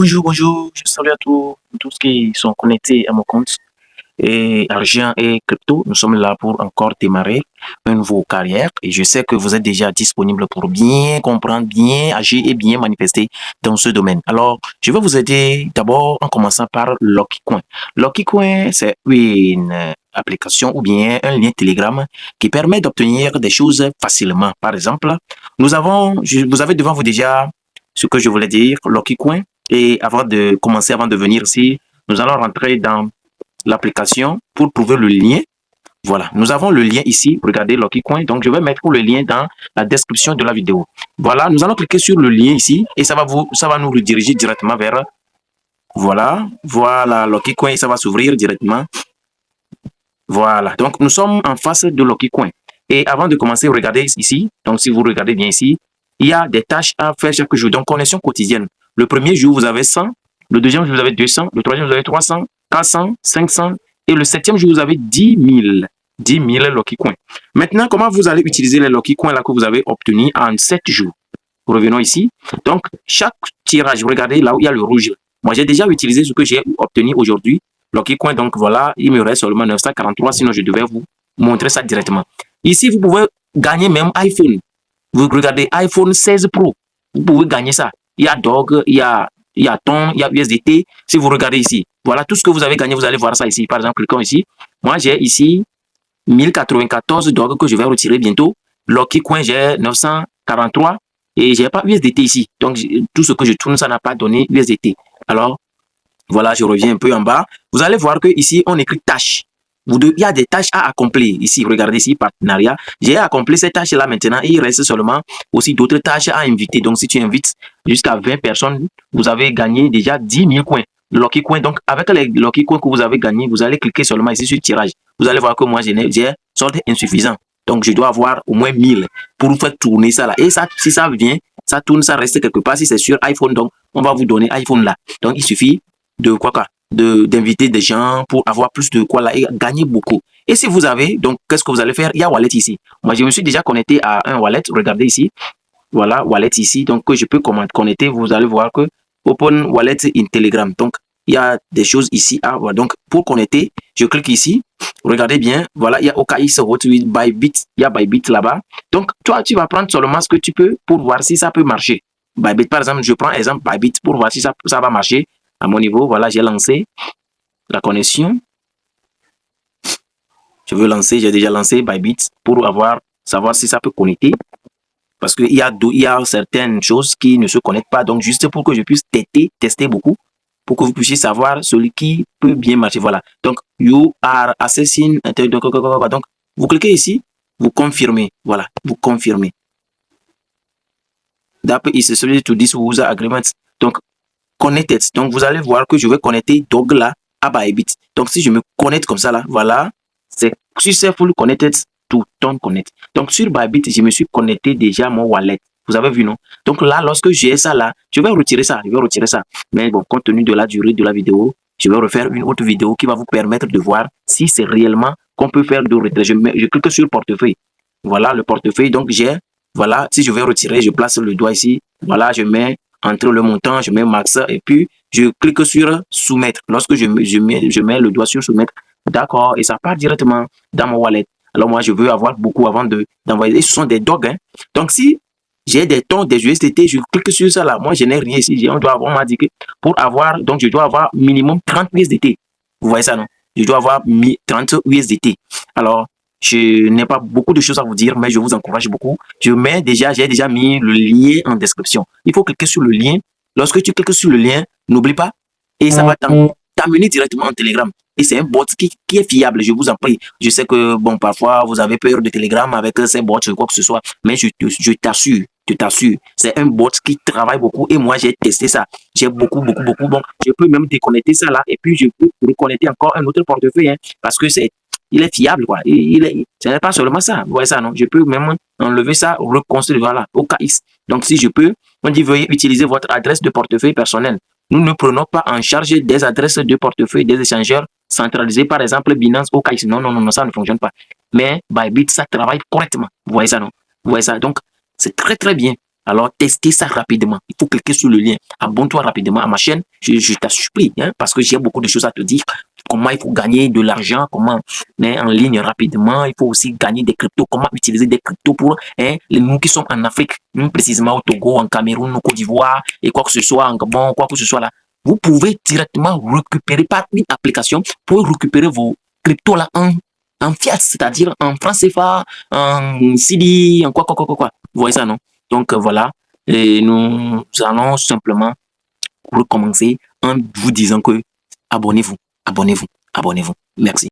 Bonjour, bonjour, je salue à tous qui sont connectés à mon compte et argent et crypto. Nous sommes là pour encore démarrer une nouvelle carrière et je sais que vous êtes déjà disponible pour bien comprendre, bien agir et bien manifester dans ce domaine. Alors, je vais vous aider d'abord en commençant par LockyCoin. LockyCoin, c'est une application ou bien un lien Telegram qui permet d'obtenir des choses facilement. Par exemple, vous avez devant vous déjà ce que je voulais dire, LockyCoin. Et avant de commencer, avant de venir ici, nous allons rentrer dans l'application pour trouver le lien. Voilà, nous avons le lien ici. Regardez LockyCoin. Donc, je vais mettre le lien dans la description de la vidéo. Voilà, nous allons cliquer sur le lien ici et ça va nous rediriger directement vers. Voilà, LockyCoin. Ça va s'ouvrir directement. Voilà, donc nous sommes en face de LockyCoin. Et avant de commencer, regardez ici. Donc, si vous regardez bien ici, il y a des tâches à faire chaque jour. Donc, connexion quotidienne. Le premier jour, vous avez 100. Le deuxième jour, vous avez 200. Le troisième, vous avez 300, 400, 500. Et le septième jour, vous avez 10 000. 10 000 LockyCoin. Maintenant, comment vous allez utiliser les LockyCoin là que vous avez obtenus en 7 jours? Revenons ici. Donc, chaque tirage, regardez là où il y a le rouge. Moi, j'ai déjà utilisé ce que j'ai obtenu aujourd'hui. LockyCoin, donc voilà, il me reste seulement 943, sinon je devais vous montrer ça directement. Ici, vous pouvez gagner même iPhone. Vous regardez iPhone 16 Pro, vous pouvez gagner ça. Il y a Dog, il y a Ton, il y a USDT. Si vous regardez ici, voilà tout ce que vous avez gagné, vous allez voir ça ici. Par exemple, cliquons ici. Moi, j'ai ici 1094 Dog que je vais retirer bientôt. LockyCoin, j'ai 943 et j'ai pas USDT ici. Donc, tout ce que je tourne, ça n'a pas donné USDT. Alors, voilà, je reviens un peu en bas. Vous allez voir que ici, on écrit tâches. Il y a des tâches à accomplir. Ici, regardez ici, partenariat. J'ai accompli ces tâches-là maintenant. Il reste seulement aussi d'autres tâches à inviter. Donc, si tu invites jusqu'à 20 personnes, vous avez gagné déjà 10 000 coins. LockyCoin. Donc, avec les LockyCoin que vous avez gagné, vous allez cliquer seulement ici sur tirage. Vous allez voir que moi, j'ai solde insuffisant. Donc, je dois avoir au moins 1000 pour faire tourner ça là. Et ça, si ça vient, ça tourne, ça reste quelque part. Si c'est sur iPhone, donc, on va vous donner iPhone là. Donc, il suffit de d'inviter des gens pour avoir plus de quoi là et gagner beaucoup. Et si vous avez, donc, qu'est-ce que vous allez faire? Il y a Wallet ici. Moi, je me suis déjà connecté à un Wallet. Regardez ici. Voilà, Wallet ici. Donc, que je peux connecter. Vous allez voir que Open Wallet in Telegram. Donc, il y a des choses ici à voir. Donc, pour connecter, je clique ici. Regardez bien. Voilà, il y a OKX Hotwit Bybit. Il y a Bybit là-bas. Donc, toi, tu vas prendre seulement ce que tu peux pour voir si ça peut marcher. Bybit, par exemple, je prends exemple Bybit pour voir si ça va marcher. À mon niveau, voilà, j'ai lancé la connexion. Je veux lancer, j'ai déjà lancé Bybit pour savoir si ça peut connecter. Parce qu'il y a certaines choses qui ne se connectent pas. Donc, juste pour que je puisse tester beaucoup, pour que vous puissiez savoir celui qui peut bien marcher. Voilà. Donc, you are assessing. Donc, vous cliquez ici, vous confirmez. Voilà, vous confirmez. D'après is subject to this user agreement. Donc, connected. Donc, vous allez voir que je vais connecter Dog là à Bybit. Donc, si je me connecte comme ça là, voilà, c'est full connected to Ton Connect. Donc, sur Bybit, je me suis connecté déjà à mon wallet. Vous avez vu, non? Donc là, lorsque j'ai ça là, je vais retirer ça. Mais bon, compte tenu de la durée de la vidéo, je vais refaire une autre vidéo qui va vous permettre de voir si c'est réellement qu'on peut faire de retrait. Je clique sur portefeuille. Voilà le portefeuille. Donc, voilà, si je vais retirer, je place le doigt ici. Voilà, je mets entre le montant, je mets max et puis je clique sur soumettre. Lorsque je mets le doigt sur soumettre, d'accord, et ça part directement dans mon wallet. Alors moi, je veux avoir beaucoup avant d'envoyer. Et ce sont des dogs. Hein. Donc si j'ai des tons, des USDT, je clique sur ça là. Moi, je n'ai rien ici. On m'a dit que pour avoir, donc je dois avoir minimum 30 USDT. Vous voyez ça, non? Je dois avoir 30 USDT. Alors, je n'ai pas beaucoup de choses à vous dire, mais je vous encourage beaucoup. J'ai déjà mis le lien en description. Il faut cliquer sur le lien. Lorsque tu cliques sur le lien, n'oublie pas, et ça va t'amener directement en Telegram. Et c'est un bot qui est fiable, je vous en prie. Je sais que, bon, parfois, vous avez peur de Telegram avec ces bots ou quoi que ce soit, mais je t'assure, c'est un bot qui travaille beaucoup et moi, j'ai testé ça. J'ai beaucoup. Bon, je peux même déconnecter ça là et puis je peux reconnecter encore un autre portefeuille hein, parce que il est fiable, quoi. Ce n'est pas seulement ça. Vous voyez ça, non? Je peux même enlever ça, reconstruire, voilà, OKX. Donc, si je peux, on dit veuillez utiliser votre adresse de portefeuille personnelle. Nous ne prenons pas en charge des adresses de portefeuille des échangeurs centralisés, par exemple Binance, OKX. Non, ça ne fonctionne pas. Mais Bybit, ça travaille correctement. Vous voyez ça, non? Vous voyez ça? Donc, c'est très bien. Alors, testez ça rapidement. Il faut cliquer sur le lien. Abonne-toi rapidement à ma chaîne. Je t'en supplie, hein, parce que j'ai beaucoup de choses à te dire. Comment il faut gagner de l'argent, comment en ligne rapidement. Il faut aussi gagner des cryptos. Comment utiliser des cryptos pour nous qui sommes en Afrique, précisément au Togo, en Cameroun, au Côte d'Ivoire et quoi que ce soit, en Gabon, quoi que ce soit là. Vous pouvez directement récupérer par une application pour récupérer vos cryptos là en fiat, c'est-à-dire en francs CFA, en CD, en quoi. Vous voyez ça, non? Donc voilà, et nous allons simplement recommencer en vous disant que abonnez-vous, abonnez-vous, abonnez-vous. Merci.